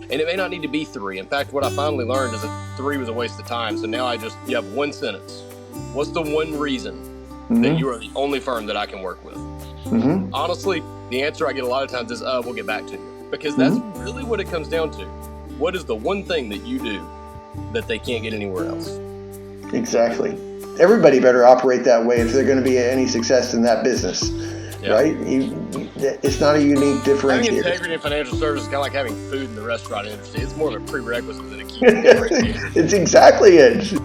And it may not need to be 3. In fact, what I finally learned is that 3 was a waste of time. So now you have one sentence. What's the one reason that you are the only firm that I can work with? Honestly, the answer I get a lot of times is, we'll get back to you. Because that's really what it comes down to. What is the one thing that you do that they can't get anywhere else? Exactly. Everybody better operate that way if they're going to be any success in that business, right? It's not a unique differentiator. Having integrity in financial services is kind of like having food in the restaurant industry. It's more of a prerequisite than a key differentiator. It's exactly it.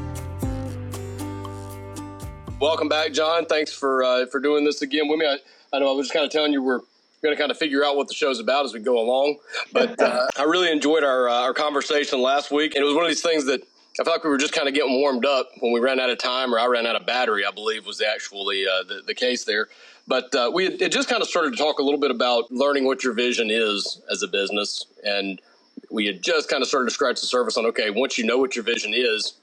Welcome back, John. Thanks for doing this again with me. I know I was just kind of telling you we're going to kind of figure out what the show's about as we go along. But I really enjoyed our conversation last week. And it was one of these things that I felt like we were just kind of getting warmed up when we ran out of time, or I ran out of battery, I believe was actually the case there. But it just kind of started to talk a little bit about learning what your vision is as a business. And we had just kind of started to scratch the surface on, okay, once you know what your vision is,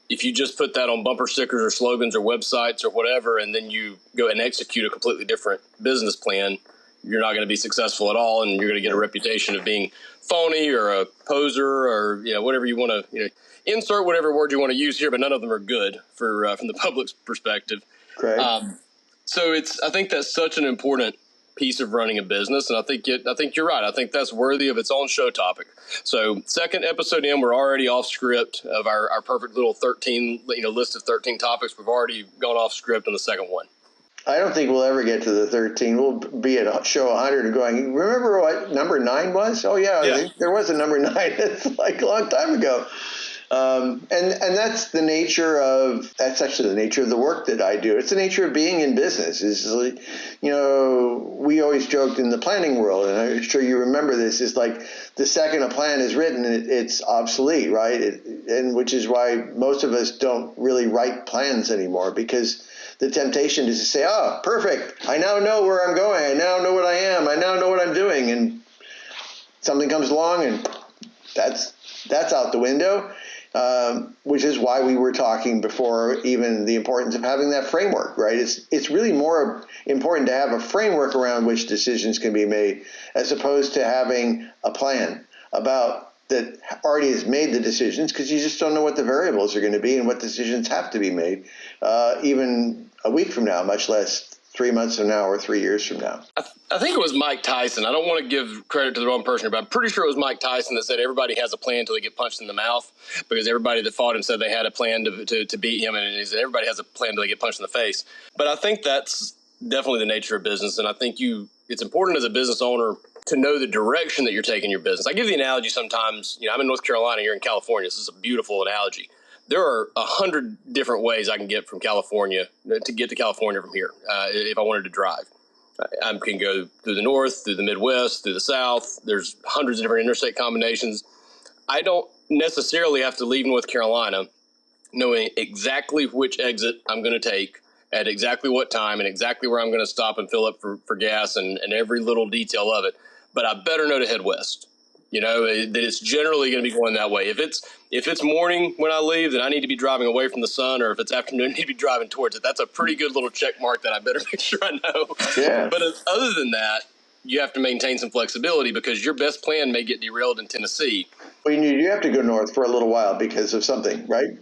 if you just put that on bumper stickers or slogans or websites or whatever, and then you go and execute a completely different business plan, you're not going to be successful at all. And you're going to get a reputation of being phony or a poser or, whatever you want to, insert whatever word you want to use here, but none of them are good from the public's perspective. Correct. So I think that's such an important piece of running a business, and I think you're right. I think that's worthy of its own show topic. So, second episode in, we're already off script of our perfect little 13 list of 13 topics. We've already gone off script on the second one. I don't think we'll ever get to the 13. We'll be at show 100 and going, remember what number 9 was? Oh, yeah. There was a number 9. It's like a long time ago. And that's that's actually the nature of the work that I do. It's the nature of being in business. We always joked in the planning world, and I'm sure you remember this, is like the second a plan is written, it's obsolete, right? And which is why most of us don't really write plans anymore, because the temptation is to say, oh, perfect. I now know where I'm going. I now know what I am. I now know what I'm doing. And something comes along and that's out the window. Which is why we were talking before even the importance of having that framework, right? It's really more important to have a framework around which decisions can be made, as opposed to having a plan about that already has made the decisions, because you just don't know what the variables are going to be and what decisions have to be made even a week from now, much less 3 months from now or 3 years from now. I think it was Mike Tyson. I don't want to give credit to the wrong person, but I'm pretty sure it was Mike Tyson that said everybody has a plan until they get punched in the mouth, because everybody that fought him said they had a plan to beat him, and he said everybody has a plan until they get punched in the face. But I think that's definitely the nature of business, and I think it's important as a business owner to know the direction that you're taking your business. I give the analogy sometimes, I'm in North Carolina, you're in California. This is a beautiful analogy. There are 100 different ways I can get from California to get to California from here if I wanted to drive. I can go through the north, through the Midwest, through the south. There's hundreds of different interstate combinations. I don't necessarily have to leave North Carolina knowing exactly which exit I'm going to take at exactly what time and exactly where I'm going to stop and fill up for gas and every little detail of it. But I better know to head west. That it's generally going to be going that way. If it's morning when I leave, then I need to be driving away from the sun, or if it's afternoon, I need to be driving towards it. That's a pretty good little check mark that I better make sure I know. Yeah. But other than that, you have to maintain some flexibility, because your best plan may get derailed in Tennessee. Well, you have to go north for a little while because of something, right?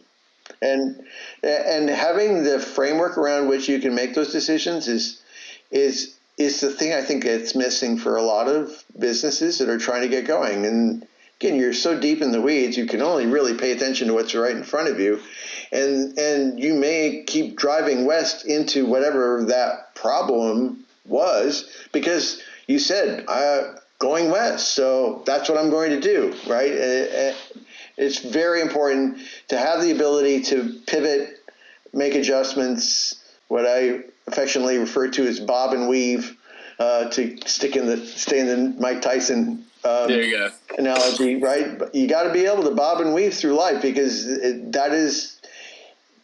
And having the framework around which you can make those decisions is the thing I think that's missing for a lot of businesses that are trying to get going. And again, you're so deep in the weeds, you can only really pay attention to what's right in front of you. And you may keep driving west into whatever that problem was, because you said, going west, so that's what I'm going to do, right? It's very important to have the ability to pivot, make adjustments, what I affectionately refer to as bob and weave, to stay in the Mike Tyson there you go. analogy, right? But you got to be able to bob and weave through life, because that is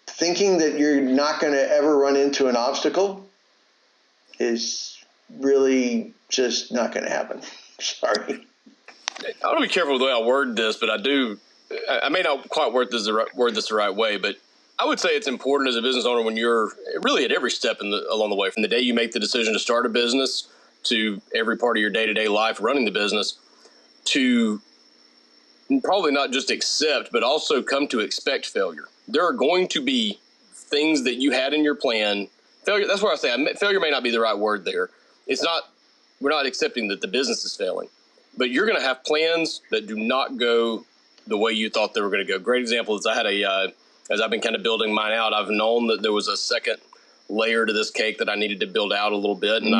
thinking that you're not going to ever run into an obstacle is really just not going to happen. Sorry. I want to be careful with the way I word this, but I may not quite word this the right way, but I would say it's important as a business owner when you're really at every step along the way, from the day you make the decision to start a business to every part of your day-to-day life running the business, to probably not just accept, but also come to expect failure. There are going to be things that you had in your plan. Failure, that's where I say failure may not be the right word there. It's not, we're not accepting that the business is failing, but you're going to have plans that do not go the way you thought they were going to go. Great example is I had as I've been kind of building mine out, I've known that there was a second layer to this cake that I needed to build out a little bit. And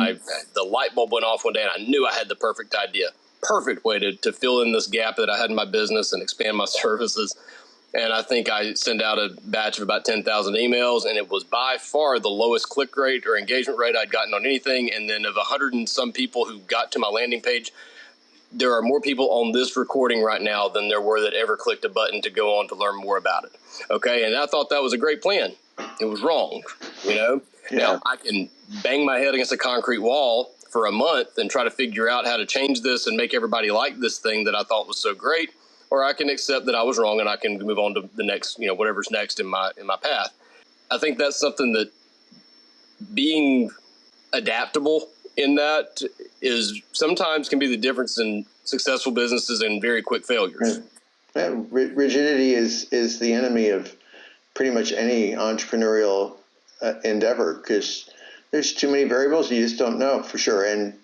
the light bulb went off one day and I knew I had the perfect idea, perfect way to fill in this gap that I had in my business and expand my services. And I think I sent out a batch of about 10,000 emails, and it was by far the lowest click rate or engagement rate I'd gotten on anything. And then of 100 and some people who got to my landing page, there are more people on this recording right now than there were that ever clicked a button to go on to learn more about it. Okay. And I thought that was a great plan. It was wrong, Yeah. Now I can bang my head against a concrete wall for a month and try to figure out how to change this and make everybody like this thing that I thought was so great. Or I can accept that I was wrong and I can move on to the next, whatever's next in my path. I think that's something that being adaptable in that is sometimes can be the difference in successful businesses and very quick failures. Yeah, rigidity is the enemy of pretty much any entrepreneurial endeavor, because there's too many variables. You just don't know for sure. And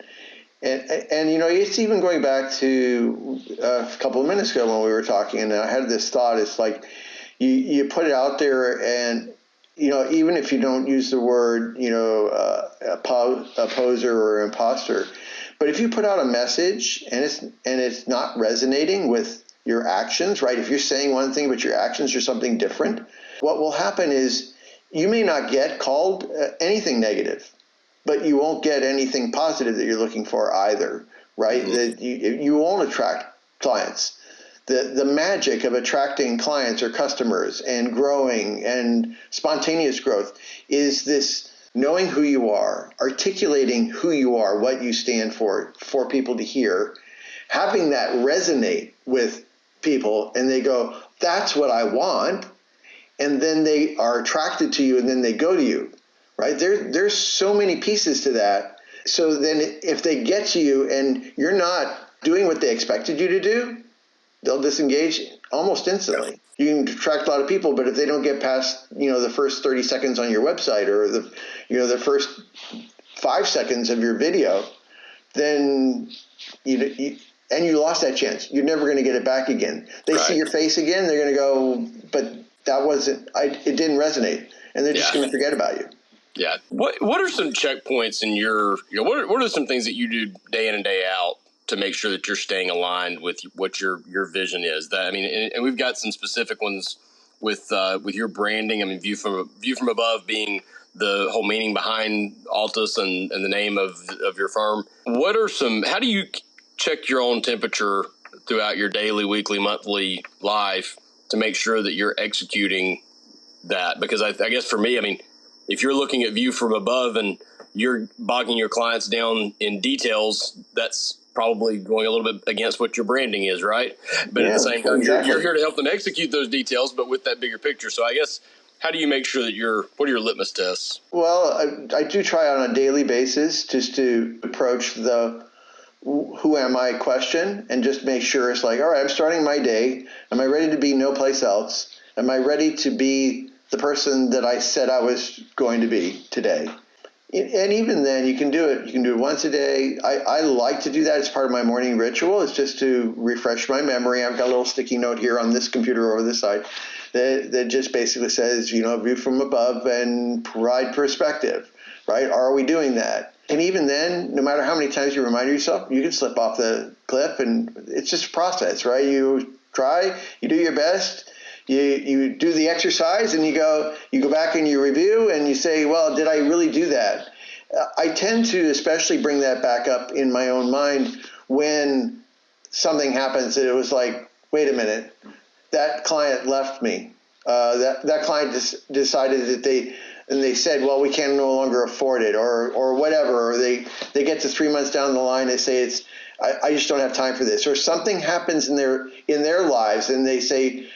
it's even going back to a couple of minutes ago when we were talking, and I had this thought. It's like you put it out there, and even if you don't use the word a poser or imposter, but if you put out a message and it's not resonating with your actions, right? If you're saying one thing but your actions are something different, what will happen is you may not get called anything negative, but you won't get anything positive that you're looking for either, right? Mm-hmm. That you won't attract clients. The magic of attracting clients or customers and growing and spontaneous growth is this knowing who you are, articulating who you are, what you stand for people to hear, having that resonate with people, and they go, that's what I want, and then they are attracted to you, and then they go to you. Right? There's so many pieces to that. So then if they get to you and you're not doing what they expected you to do, they'll disengage almost instantly. You can attract a lot of people, but if they don't get past, the first 30 seconds on your website or the first 5 seconds of your video, then and you lost that chance. You're never going to get it back again. They see your face again, they're going to go, but it didn't resonate, and they're just going to forget about you. Yeah. What are some checkpoints in your, what are some things that you do day in and day out to make sure that you're staying aligned with what your vision is? That, and we've got some specific ones with your branding. View from above being the whole meaning behind Altus and the name of your firm. How do you check your own temperature throughout your daily, weekly, monthly life to make sure that you're executing that? Because I guess for me, if you're looking at view from above and you're bogging your clients down in details, that's probably going a little bit against what your branding is, right? But at the same time, exactly. You're here to help them execute those details, but with that bigger picture. So I guess, how do you make sure that what are your litmus tests? Well, I do try on a daily basis just to approach the who am I question and just make sure it's like, all right, I'm starting my day. Am I ready to be no place else? Am I ready to be the person that I said I was going to be today? And even then, you can do it. You can do it once a day. I like to do that as part of my morning ritual. It's just to refresh my memory. I've got a little sticky note here on this computer over this side that just basically says, view from above and provide perspective, right? Are we doing that? And even then, no matter how many times you remind yourself, you can slip off the cliff, and it's just a process, right? You try, you do your best. You do the exercise and you go back and you review and you say, well, did I really do that? I tend to especially bring that back up in my own mind when something happens that it was like, wait a minute, that client left me. That client decided that they said, well, we can no longer afford it or whatever. Or they get to 3 months down the line, they say I just don't have time for this. Or something happens in their lives and they say,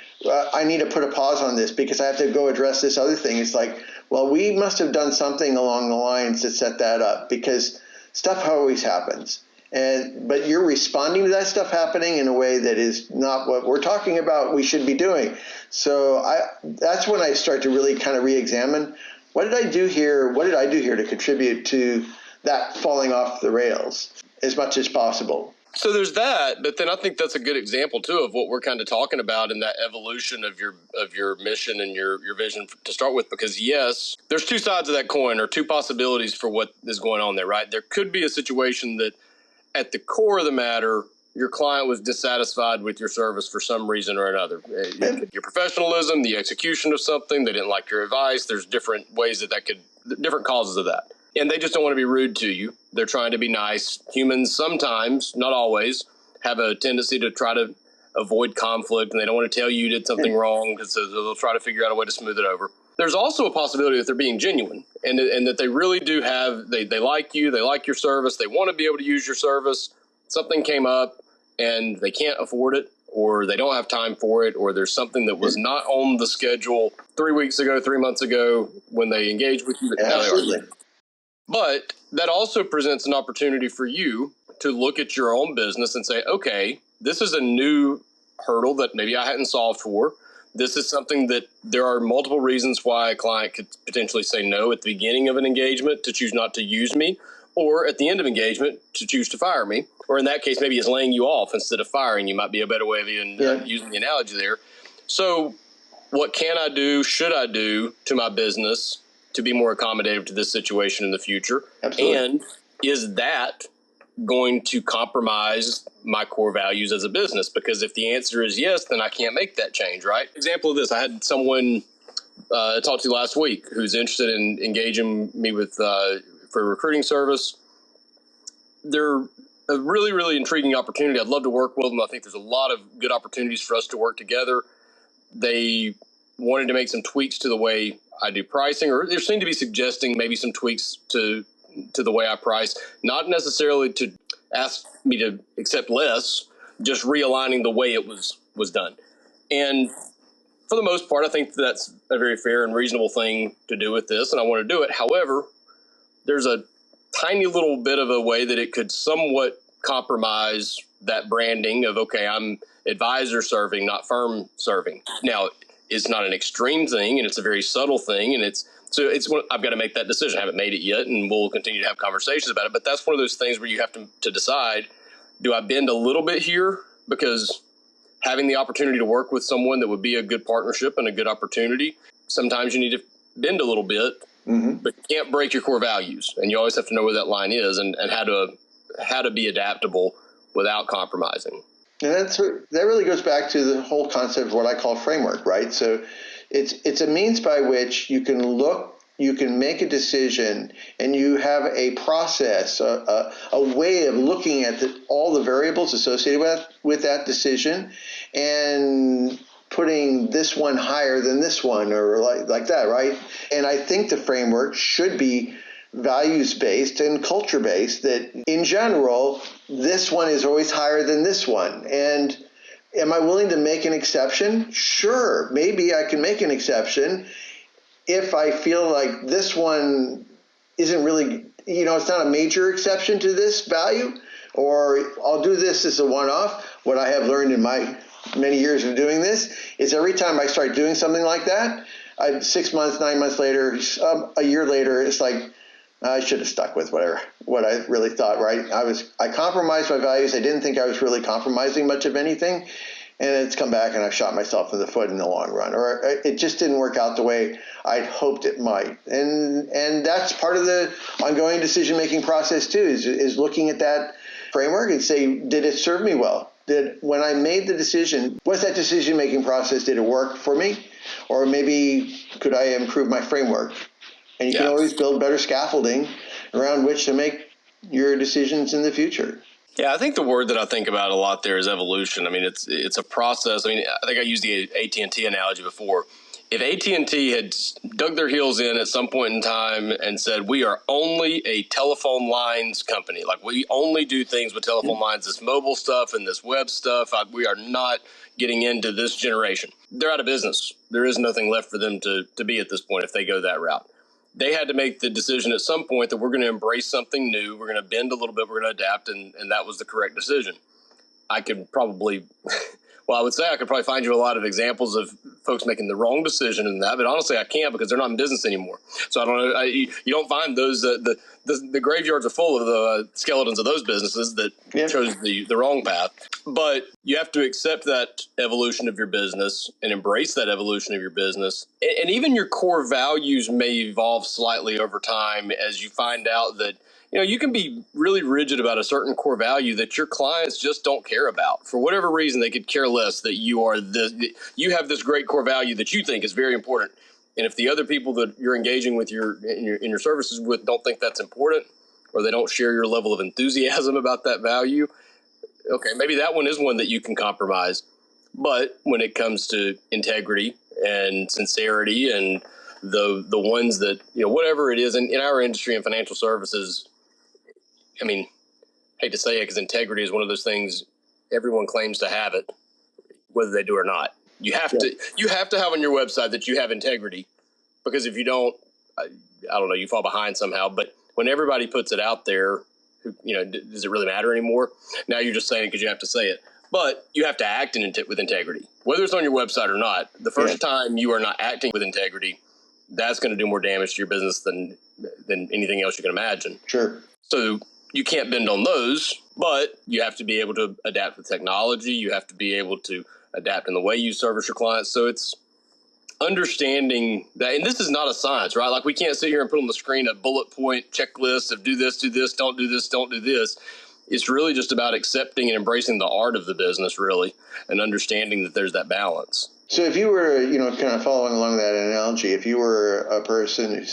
I need to put a pause on this because I have to go address this other thing. It's like, well, we must have done something along the lines that set that up, because stuff always happens. But you're responding to that stuff happening in a way that is not what we're talking about we should be doing. So that's when I start to really kind of re-examine, what did I do here? What did I do here to contribute to that falling off the rails as much as possible? So there's that, but then I think that's a good example too of what we're kind of talking about in that evolution of your mission and your vision to start with. Because yes, there's two sides of that coin, or two possibilities for what is going on there, right? There could be a situation that at the core of the matter, your client was dissatisfied with your service for some reason or another. Your professionalism, the execution of something, they didn't like your advice. There's different ways that could, different causes of that. And they just don't want to be rude to you. They're trying to be nice. Humans sometimes, not always, have a tendency to try to avoid conflict, and they don't want to tell you did something wrong, because they'll try to figure out a way to smooth it over. There's also a possibility that they're being genuine, and that they really do have, they like you, they like your service, they want to be able to use your service. Something came up and they can't afford it, or they don't have time for it, or there's something that was not on the schedule 3 weeks ago, 3 months ago when they engaged with you. Absolutely. But that also presents an opportunity for you to look at your own business and say, okay, this is a new hurdle that maybe I hadn't solved for. This is something that there are multiple reasons why a client could potentially say no at the beginning of an engagement, to choose not to use me, or at the end of engagement to choose to fire me. Or in that case, maybe it's laying you off instead of firing you. Might be a better way of even using the analogy there. So what can I do, should I do to my business to be more accommodative to this situation in the future? Absolutely. And is that going to compromise my core values as a business? Because if the answer is yes, then I can't make that change, right? Example of this, I had someone I talked to last week who's interested in engaging me with for a recruiting service. They're a really, really intriguing opportunity. I'd love to work with them. I think there's a lot of good opportunities for us to work together. They wanted to make some tweaks to the way I do pricing, or they seem to be suggesting maybe some tweaks to the way I price, not necessarily to ask me to accept less, just realigning the way it was done. And for the most part, I think that's a very fair and reasonable thing to do with this, and I want to do it. However, there's a tiny little bit of a way that it could somewhat compromise that branding of, okay, I'm advisor serving, not firm serving. Now, it's not an extreme thing, and it's a very subtle thing, and it's I've got to make that decision. I haven't made it yet, and we'll continue to have conversations about it. But that's one of those things where you have to decide, do I bend a little bit here? Because having the opportunity to work with someone that would be a good partnership and a good opportunity, sometimes you need to bend a little bit, but you can't break your core values. And you always have to know where that line is, and how to be adaptable without compromising. And that really goes back to the whole concept of what I call framework, right? So it's a means by which you can make a decision, and you have a process, a way of looking at all the variables associated with that decision, and putting this one higher than this one, or like that, right? And I think the framework should be values-based and culture-based, that in general, this one is always higher than this one. And am I willing to make an exception? Sure, maybe I can make an exception if I feel like this one isn't really, it's not a major exception to this value, or I'll do this as a one-off. What I have learned in my many years of doing this is every time I start doing something like that, 6 months, 9 months later, a year later, it's like, I should have stuck with what I really thought, right? I compromised my values. I didn't think I was really compromising much of anything. And it's come back and I've shot myself in the foot in the long run, or it just didn't work out the way I'd hoped it might. And that's part of the ongoing decision-making process too, is looking at that framework and say, did it serve me well? When I made the decision, was that decision-making process, did it work for me? Or maybe could I improve my framework? And you can always build better scaffolding around which to make your decisions in the future. Yeah, I think the word that I think about a lot there is evolution. I mean, it's a process. I mean, I think I used the AT&T analogy before. If AT&T had dug their heels in at some point in time and said, we are only a telephone lines company, like we only do things with telephone lines, this mobile stuff and this web stuff, we are not getting into this generation. They're out of business. There is nothing left for them to be at this point if they go that route. they had to make the decision at some point that we're going to embrace something new. We're going to bend a little bit. We're going to adapt. And that was the correct decision. I could probably, well, I would say I could probably find you a lot of examples of folks making the wrong decision in that, but honestly, I can't because they're not in business anymore. So I don't know. You don't find those, the graveyards are full of the skeletons of those businesses that chose the wrong path. But you have to accept that evolution of your business and embrace that evolution of your business. And even your core values may evolve slightly over time as you find out that, you can be really rigid about a certain core value that your clients just don't care about. For whatever reason, they could care less that you have this great core value that you think is very important. And if the other people that you're engaging with in your services with don't think that's important, or they don't share your level of enthusiasm about that value, okay, maybe that one is one that you can compromise. But when it comes to integrity and sincerity and the ones that, whatever it is in our industry and financial services, I mean, hate to say it because integrity is one of those things everyone claims to have it, whether they do or not. You have to have on your website that you have integrity, because if you don't, I don't know, you fall behind somehow. But when everybody puts it out there, does it really matter anymore? Now you're just saying it because you have to say it. But you have to act with integrity, whether it's on your website or not. The first time you are not acting with integrity, that's going to do more damage to your business than anything else you can imagine. Sure. So you can't bend on those, but you have to be able to adapt with technology. You have to be able to adapt in the way you service your clients. So it's understanding that, and this is not a science, right? Like we can't sit here and put on the screen a bullet point checklist of do this, don't do this, don't do this. It's really just about accepting and embracing the art of the business, really, and understanding that there's that balance. So if you were, kind of following along that analogy, if you were a person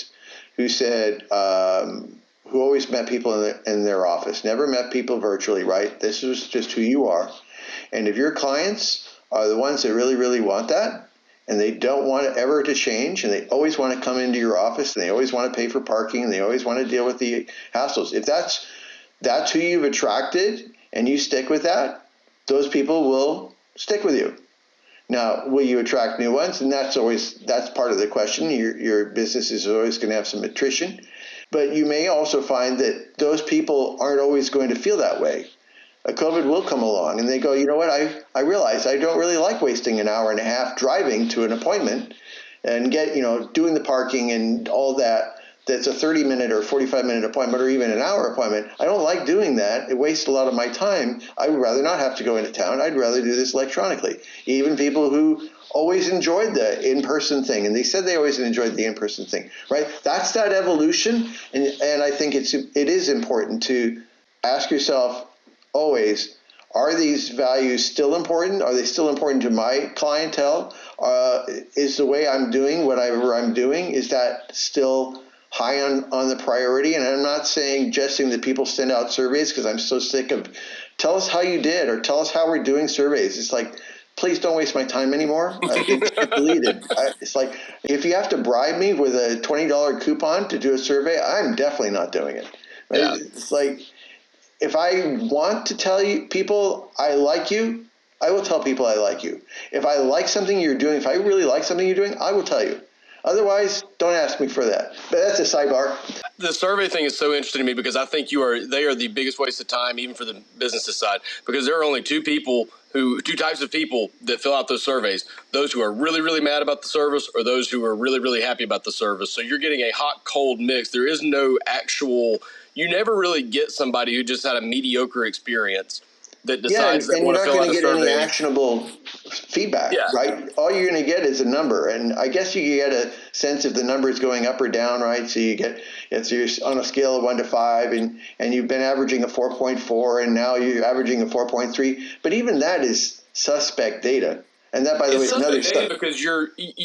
who said, who always met people in their office, never met people virtually, right? This is just who you are. And if your clients are the ones that really, really want that, and they don't want it ever to change, and they always want to come into your office, and they always want to pay for parking, and they always want to deal with the hassles. If that's who you've attracted, and you stick with that, those people will stick with you. Now, will you attract new ones? And that's part of the question. Your business is always going to have some attrition. But you may also find that those people aren't always going to feel that way. COVID will come along and they go, you know what, I realize I don't really like wasting an hour and a half driving to an appointment and doing the parking and all that. That's a 30-minute or 45-minute appointment or even an hour appointment. I don't like doing that. It wastes a lot of my time. I would rather not have to go into town. I'd rather do this electronically. Even people who always enjoyed the in-person thing, and they said they always enjoyed the in-person thing, right? That's that evolution, and I think it is important to ask yourself always, are these values still important? Are they still important to my clientele? Is the way I'm doing whatever I'm doing, is that still high on the priority? And I'm not suggesting that people send out surveys, because I'm so sick of tell us how you did or tell us how we're doing surveys. It's like, please don't waste my time anymore. It's deleted. It's like, if you have to bribe me with a $20 coupon to do a survey, I'm definitely not doing it. Right? Yeah. It's like, if I want to tell you people I like you, I will tell people I like you. If I like something you're doing, if I really like something you're doing, I will tell you. Otherwise, don't ask me for that. But that's a sidebar. The survey thing is so interesting to me because I think they are the biggest waste of time, even for the business side, because there are only two types of people that fill out those surveys: those who are really, really mad about the service, or those who are really, really happy about the service. So you're getting a hot, cold mix. There is no you never really get somebody who just had a mediocre experience that decides they want to fill out a survey. And you're not going to get any actionable feedback, right? All you're going to get is a number. And I guess you get a sense if the number is going up or down, right? So you're on a scale of 1 to 5, and you've been averaging a 4.4, and now you're averaging a 4.3. But even that is suspect data. And that, by the way, is another study. Because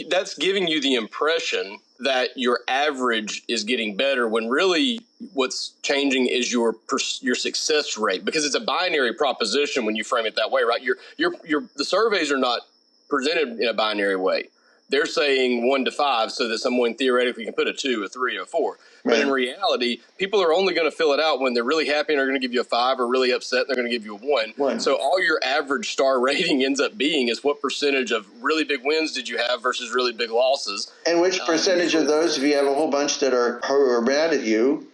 that's giving you the impression that your average is getting better, when really what's changing is your success rate, because it's a binary proposition when you frame it that way, right? The surveys are not presented in a binary way. they're saying 1 to 5 so that someone theoretically can put a 2, a 3, or a 4. But in reality, people are only going to fill it out when they're really happy and are going to give you a 5, or really upset and they're going to give you a 1. So all your average star rating ends up being is what percentage of really big wins did you have versus really big losses. And which percentage of those, if you have a whole bunch that are mad at you,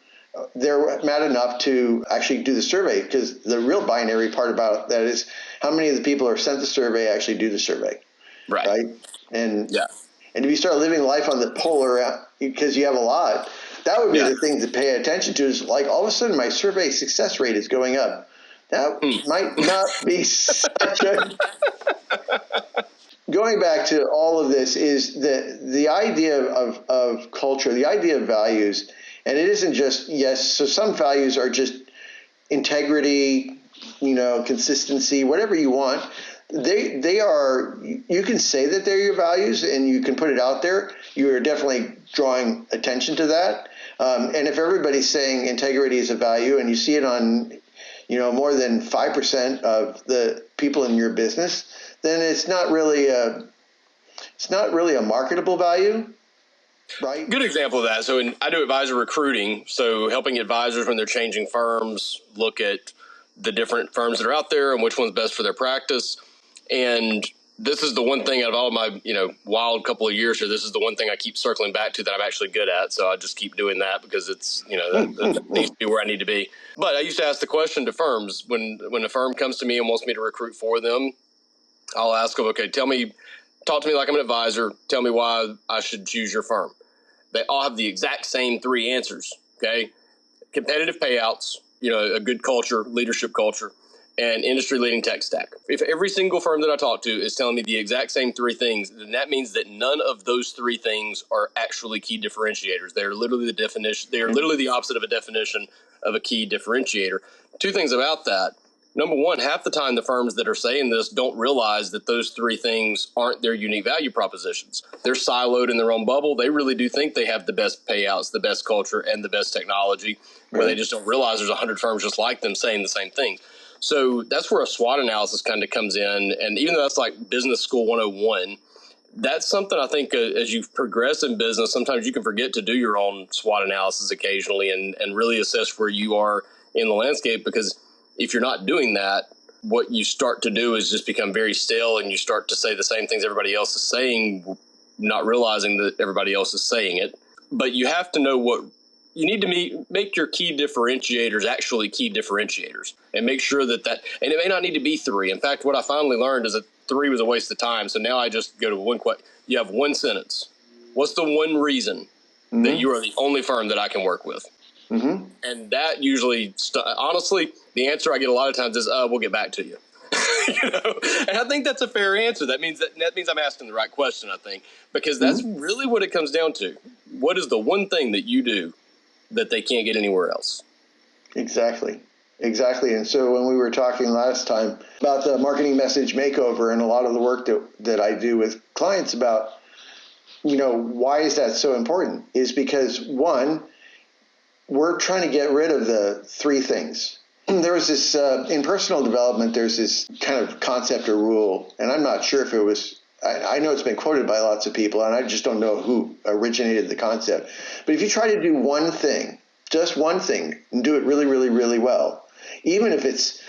they're mad enough to actually do the survey? Because the real binary part about that is how many of the people who are sent the survey actually do the survey. Right? And if you start living life on the polar, because you have a lot, that would be the thing to pay attention to, is like all of a sudden my survey success rate is going up. That might not be such a... Going back to all of this is the idea of culture, the idea of values, and it isn't just, so some values are just integrity, consistency, whatever you want. They are, you can say that they're your values and you can put it out there. You are definitely drawing attention to that. And if everybody's saying integrity is a value and you see it on, more than 5% of the people in your business, then it's not really a marketable value. Right. Good example of that. So I do advisor recruiting, so helping advisors when they're changing firms, look at the different firms that are out there and which one's best for their practice. And this is the one thing out of all of my, wild couple of years here, this is the one thing I keep circling back to that I'm actually good at. So I just keep doing that because it's, that needs to be where I need to be. But I used to ask the question to firms when a firm comes to me and wants me to recruit for them. I'll ask them, okay, talk to me like I'm an advisor. Tell me why I should choose your firm. They all have the exact same 3 answers. Okay. Competitive payouts, a good culture, leadership culture, and industry-leading tech stack. If every single firm that I talk to is telling me the exact same 3 things, then that means that none of those 3 things are actually key differentiators. They're literally the definition. They are literally the opposite of a definition of a key differentiator. 2 things about that. Number one, half the time the firms that are saying this don't realize that those 3 things aren't their unique value propositions. They're siloed in their own bubble. They really do think they have the best payouts, the best culture, and the best technology, where they just don't realize there's 100 firms just like them saying the same thing. So that's where a SWOT analysis kind of comes in. And even though that's like business school 101, that's something I think as you progress in business, sometimes you can forget to do your own SWOT analysis occasionally and really assess where you are in the landscape, because if you're not doing that, what you start to do is just become very stale and you start to say the same things everybody else is saying, not realizing that everybody else is saying it. But you have to know what you need to make your key differentiators actually key differentiators, and make sure that and it may not need to be 3. In fact, what I finally learned is that 3 was a waste of time. So now I just go to one question. You have 1 sentence. What's the one reason that you are the only firm that I can work with? And that usually, honestly, the answer I get a lot of times is, we'll get back to you. And I think that's a fair answer. That means I'm asking the right question, I think, because that's really what it comes down to. What is the one thing that you do that they can't get anywhere else? Exactly. And so when we were talking last time about the marketing message makeover and a lot of the work that I do with clients about, why is that so important, is because, one, we're trying to get rid of the 3 things. There was this, in personal development, there's this kind of concept or rule, and I'm not sure if it was, I know it's been quoted by lots of people, and I just don't know who originated the concept. But if you try to do one thing, just one thing, and do it really, really, really well, even if it's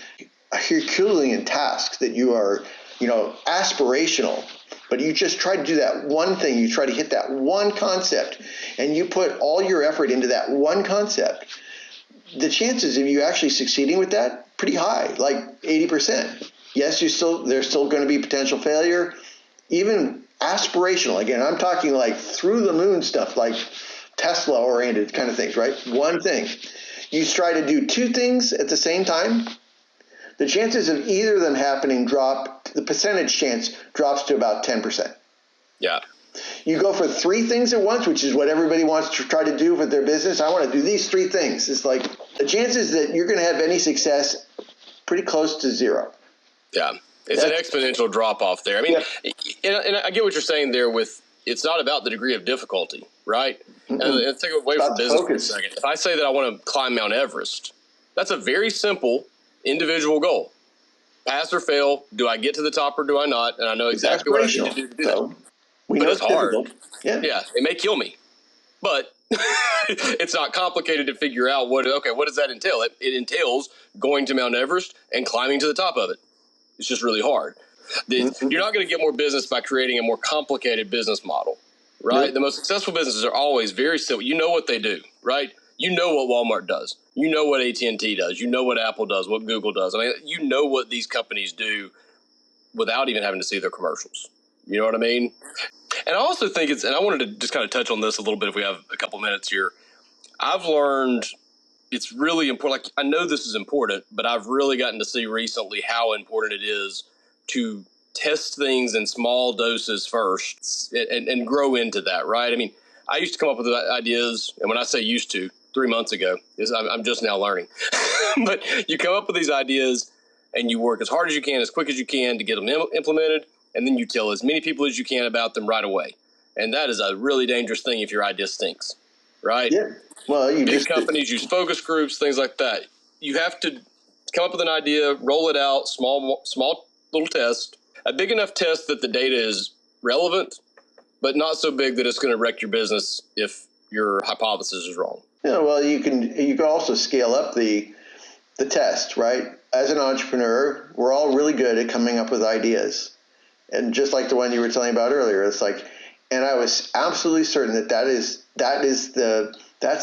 a Herculean task that you are, aspirational, but you just try to do that one thing, you try to hit that one concept, and you put all your effort into that one concept, the chances of you actually succeeding with that, pretty high, like 80%. Yes, there's still going to be potential failure, even aspirational. Again, I'm talking like through the moon stuff, like Tesla-oriented kind of things, right? One thing. You try to do 2 things at the same time, the chances of either of them happening the percentage chance drops to about 10%. Yeah. You go for 3 things at once, which is what everybody wants to try to do with their business. I want to do these 3 things. It's like the chances that you're going to have any success pretty close to 0. Yeah. It's an exponential drop off there. I mean, and I get what you're saying there with, it's not about the degree of difficulty, right? And let's take it away from business for a second. If I say that I want to climb Mount Everest, that's a very simple individual goal. Pass or fail. Do I get to the top or do I not? And I know exactly what I need to do that. We but know it's it's hard. difficult. Yeah. Yeah, it may kill me, but it's not complicated to figure out what does that entail? It entails going to Mount Everest and climbing to the top of it. It's just really hard. You're not going to get more business by creating a more complicated business model, right? Nope. The most successful businesses are always very simple. You know what they do, right? You know what Walmart does. You know what AT&T does. You know what Apple does, what Google does. I mean, you know what these companies do without even having to see their commercials. You know what I mean? And I also think and I wanted to just kind of touch on this a little bit if we have a couple minutes here. I've learned it's really important. Like, I know this is important, but I've really gotten to see recently how important it is to test things in small doses first and grow into that, right? I mean, I used to come up with ideas, and when I say used to, 3 months ago, I'm just now learning. But you come up with these ideas, and you work as hard as you can, as quick as you can to get them implemented, and then you tell as many people as you can about them right away. And that is a really dangerous thing if your idea stinks, right? Yeah. Well, Big companies use focus groups, things like that. You have to come up with an idea, roll it out, small little test, a big enough test that the data is relevant, but not so big that it's going to wreck your business if your hypothesis is wrong. Yeah, well, you can also scale up the test, right? As an entrepreneur, we're all really good at coming up with ideas. And just like the one you were telling about earlier, it's like, and I was absolutely certain that's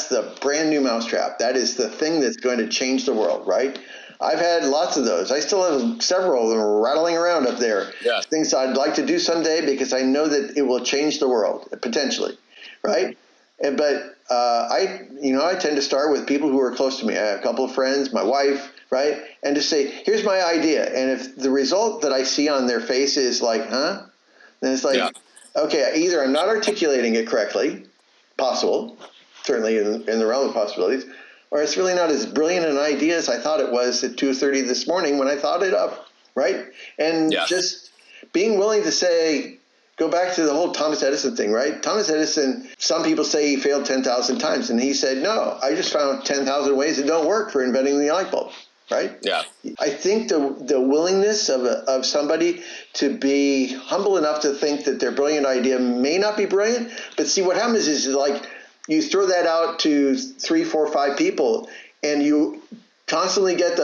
the brand new mousetrap. That is the thing that's going to change the world, right? I've had lots of those. I still have several of them rattling around up there. Yeah. Things I'd like to do someday because I know that it will change the world, potentially, right? But I tend to start with people who are close to me. I have a couple of friends, my wife, right? And to say, here's my idea. And if the result that I see on their face is like, huh? Then it's like, okay, either I'm not articulating it correctly, possible, certainly in the realm of possibilities, or it's really not as brilliant an idea as I thought it was at 2:30 this morning when I thought it up, right? And just being willing to say, go back to the whole Thomas Edison thing, right? Thomas Edison, some people say he failed 10,000 times, and he said, no, I just found 10,000 ways that don't work for inventing the light bulb, right? Yeah. I think the willingness of somebody to be humble enough to think that their brilliant idea may not be brilliant, but see what happens is like you throw that out to 3, 4, 5 people, and you constantly get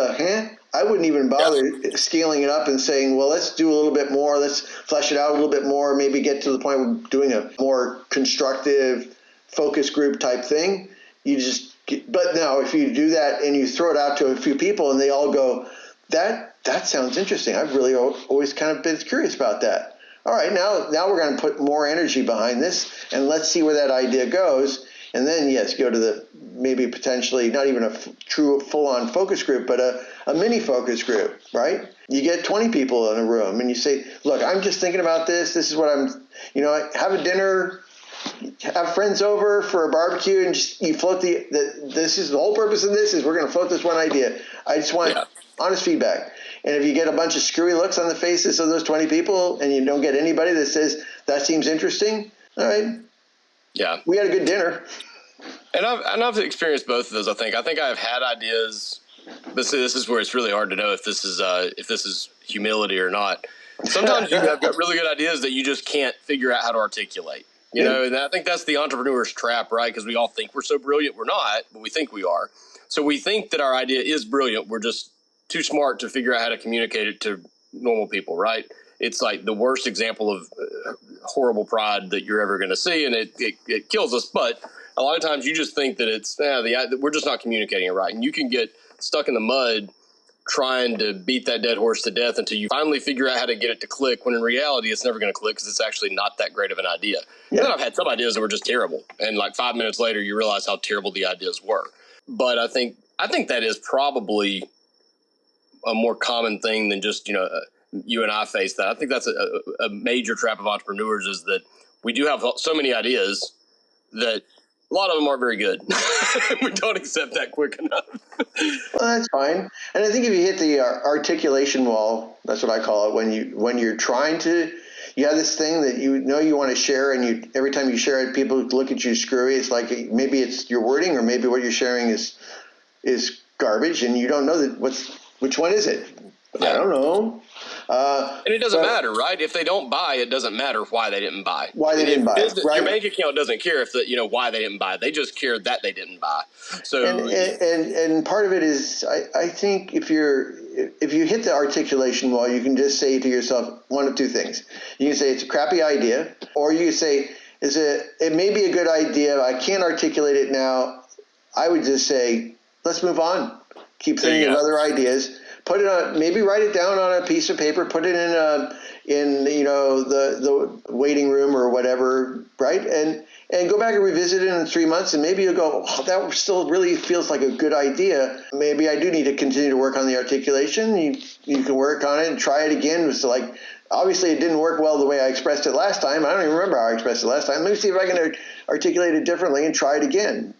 I wouldn't even bother scaling it up and saying, well, let's do a little bit more. Let's flesh it out a little bit more, maybe get to the point of doing a more constructive focus group type thing. But now if you do that and you throw it out to a few people and they all go, that sounds interesting. I've really always kind of been curious about that. All right, now we're going to put more energy behind this and let's see where that idea goes. And then, yes, go to the maybe potentially not even a true full-on focus group, but a mini focus group, right? You get 20 people in a room and you say, look, I'm just thinking about this. This is what have a dinner, have friends over for a barbecue, and just, you float this is the whole purpose of this is we're going to float this one idea. I just want honest feedback. And if you get a bunch of screwy looks on the faces of those 20 people and you don't get anybody that says that seems interesting, all right. Yeah. We had a good dinner. And I've experienced both of those. I think I've had ideas. This is where it's really hard to know if this is humility or not. Sometimes you have got really good ideas that you just can't figure out how to articulate. You know, and I think that's the entrepreneur's trap, right? Because we all think we're so brilliant. We're not, but we think we are. So we think that our idea is brilliant. We're just too smart to figure out how to communicate it to normal people, right? It's like the worst example of horrible pride that you're ever going to see, and it kills us. But a lot of times you just think that we're just not communicating it right. And you can get stuck in the mud trying to beat that dead horse to death until you finally figure out how to get it to click, when in reality it's never going to click because it's actually not that great of an idea. Yeah. And then I've had some ideas that were just terrible, and like 5 minutes later you realize how terrible the ideas were. But I think that is probably a more common thing than just, you and I face that. I think that's a major trap of entrepreneurs, is that we do have so many ideas that a lot of them aren't very good. We don't accept that quick enough. Well, that's fine. And I think if you hit the articulation wall, that's what I call it, when you're trying to, you have this thing that you know you want to share, and every time you share it, people look at you screwy. It's like maybe it's your wording, or maybe what you're sharing is garbage, and you don't know which one is it. Yeah. I don't know. And it doesn't matter, right? If they don't buy, it doesn't matter why they didn't buy. Why they didn't buy, right? Your bank account doesn't care if why they didn't buy. They just care that they didn't buy. So and part of it is, I think if you hit the articulation wall, you can just say to yourself one of two things. You can say it's a crappy idea, or you say it may be a good idea. I can't articulate it now. I would just say, let's move on. Keep thinking of other ideas. Put it on, maybe write it down on a piece of paper. Put it in the waiting room or whatever, right? And go back and revisit it in 3 months, and maybe you'll go, oh, that still really feels like a good idea. Maybe I do need to continue to work on the articulation. You can work on it and try it again. So like, obviously it didn't work well the way I expressed it last time. I don't even remember how I expressed it last time. Let me see if I can articulate it differently and try it again.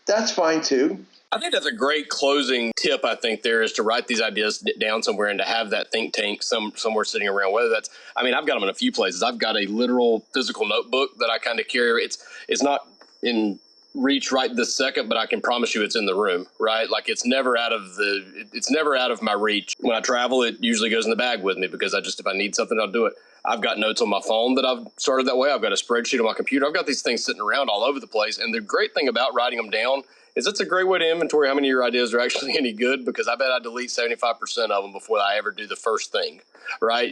That's fine too. I think that's a great closing tip. I think there is to write these ideas down somewhere and to have that think tank somewhere sitting around. Whether that's, I've got them in a few places. I've got a literal physical notebook that I kind of carry. It's not in reach right this second, but I can promise you it's in the room, right? Like it's never out of my reach. When I travel, it usually goes in the bag with me because if I need something, I'll do it. I've got notes on my phone that I've started that way. I've got a spreadsheet on my computer. I've got these things sitting around all over the place. And the great thing about writing them down is it's a great way to inventory how many of your ideas are actually any good, because I bet I delete 75% of them before I ever do the first thing, right?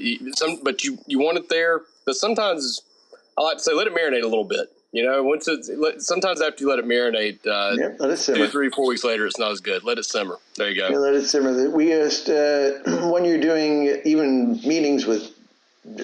But you want it there. But sometimes I like to say, let it marinate a little bit. Sometimes after you let it marinate, let it simmer. 2, 3, 4 weeks later, it's not as good. Let it simmer. There you go. Yeah, let it simmer. We just, when you're doing even meetings with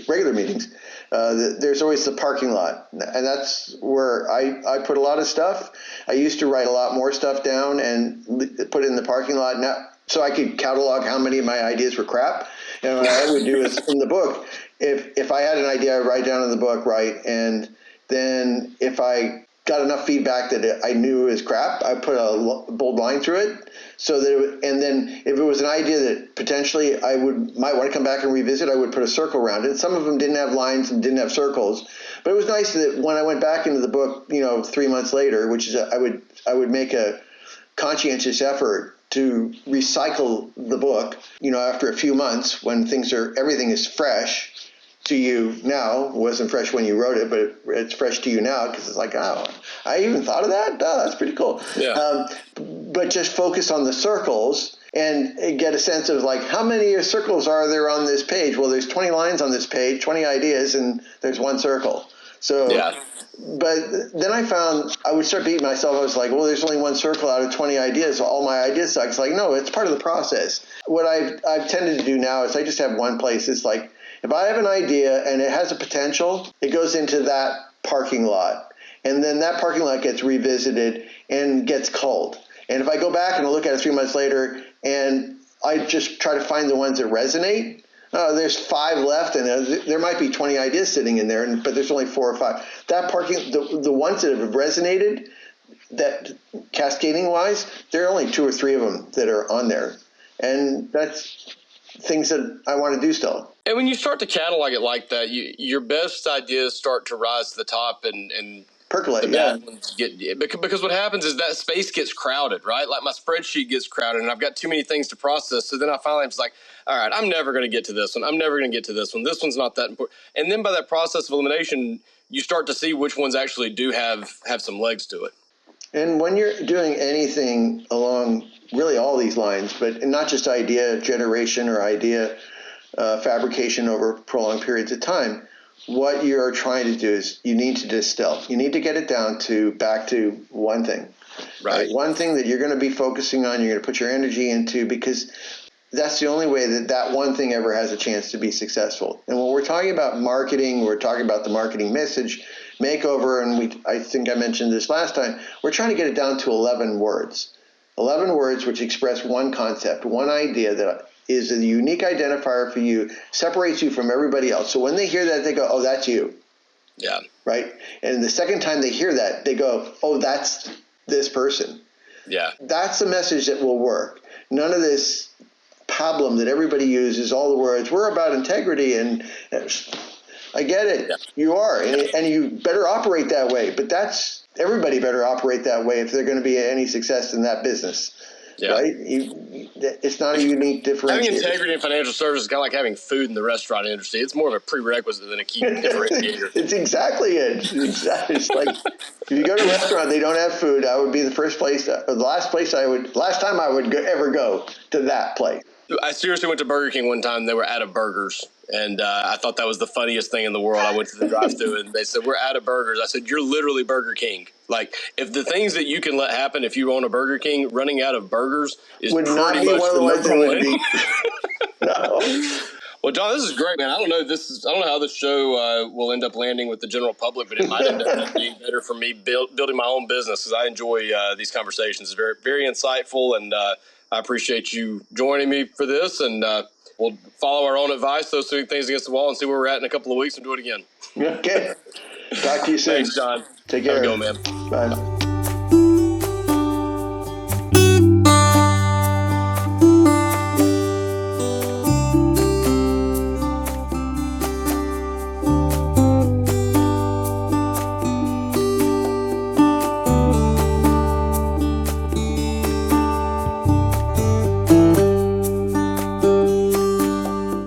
regular meetings, there's always the parking lot, and that's where I put a lot of stuff. I used to write a lot more stuff down and put it in the parking lot now, so I could catalog how many of my ideas were crap. And what I would do is in the book, if I had an idea, I'd write down in the book, right, and then if I got enough feedback that I knew it was crap, I put a bold line through it. So that and then if it was an idea that potentially I might want to come back and revisit, I would put a circle around it. Some of them didn't have lines and didn't have circles, but it was nice that when I went back into the book, 3 months later, which is I would make a conscientious effort to recycle the book, after a few months when everything is fresh to you now. It wasn't fresh when you wrote it, but it's fresh to you now because it's like, oh, I even thought of that? Oh, that's pretty cool. Yeah. But just focus on the circles and get a sense of like, how many circles are there on this page? Well, there's 20 lines on this page, 20 ideas, and there's one circle. So, yeah. But then I found I would start beating myself. I was like, well, there's only one circle out of 20 ideas. So all my ideas suck. It's like, no, it's part of the process. What I've tended to do now is I just have one place. It's like, if I have an idea and it has a potential, it goes into that parking lot. And then that parking lot gets revisited and gets culled. And if I go back and I look at it 3 months later and I just try to find the ones that resonate, there's 5 left, and there might be 20 ideas sitting in there, but there's only 4 or 5. That parking, the ones that have resonated, that cascading wise, there are only 2 or 3 of them that are on there. And that's things that I want to do still. And when you start to catalog it like that, your best ideas start to rise to the top and percolate. The bad ones because what happens is that space gets crowded, right? Like my spreadsheet gets crowded and I've got too many things to process. So then I finally was like, all right, I'm never going to get to this one. I'm never going to get to this one. This one's not that important. And then by that process of elimination, you start to see which ones actually do have some legs to it. And when you're doing anything along really all these lines, but not just idea generation or idea fabrication over prolonged periods of time, what you're trying to do is you need to distill. You need to get it down back to one thing. Right. One thing that you're going to be focusing on, you're going to put your energy into, because that's the only way that one thing ever has a chance to be successful. And when we're talking about marketing, we're talking about the marketing message makeover, and I think I mentioned this last time, we're trying to get it down to 11 words. 11 words which express one concept, one idea that is a unique identifier for you, separates you from everybody else. So when they hear that, they go, oh, that's you. Yeah. Right? And the second time they hear that, they go, oh, that's this person. Yeah. That's the message that will work. None of this pablum that everybody uses, all the words, we're about integrity, and I get it. Yeah. You are, and you better operate that way. But everybody better operate that way if they're going to be any success in that business. Yeah. right? It's not a unique Having differentiator. integrity in financial services is kind of like having food in the restaurant industry. It's more of a prerequisite than a key differentiator. It's exactly it. It's like if you go to a restaurant, they don't have food. I would be the last time I would ever go to that place. I seriously went to Burger King one time. They were out of burgers. And I thought that was the funniest thing in the world. I went to the drive-thru and they said, we're out of burgers. I said, you're literally Burger King. Like, if the things that you can let happen if you own a Burger King, running out of burgers is would pretty not be much one of the ones that would be. No. Well, John, this is great, man. I don't know how this show will end up landing with the general public, but it might end up being better for me building my own business because I enjoy these conversations. It's very, very insightful, and I appreciate you joining me for this. And we'll follow our own advice, throw some things against the wall, and see where we're at in a couple of weeks and do it again. Okay. Talk to you soon. Thanks, John. Take care. Have a good one, man. Bye.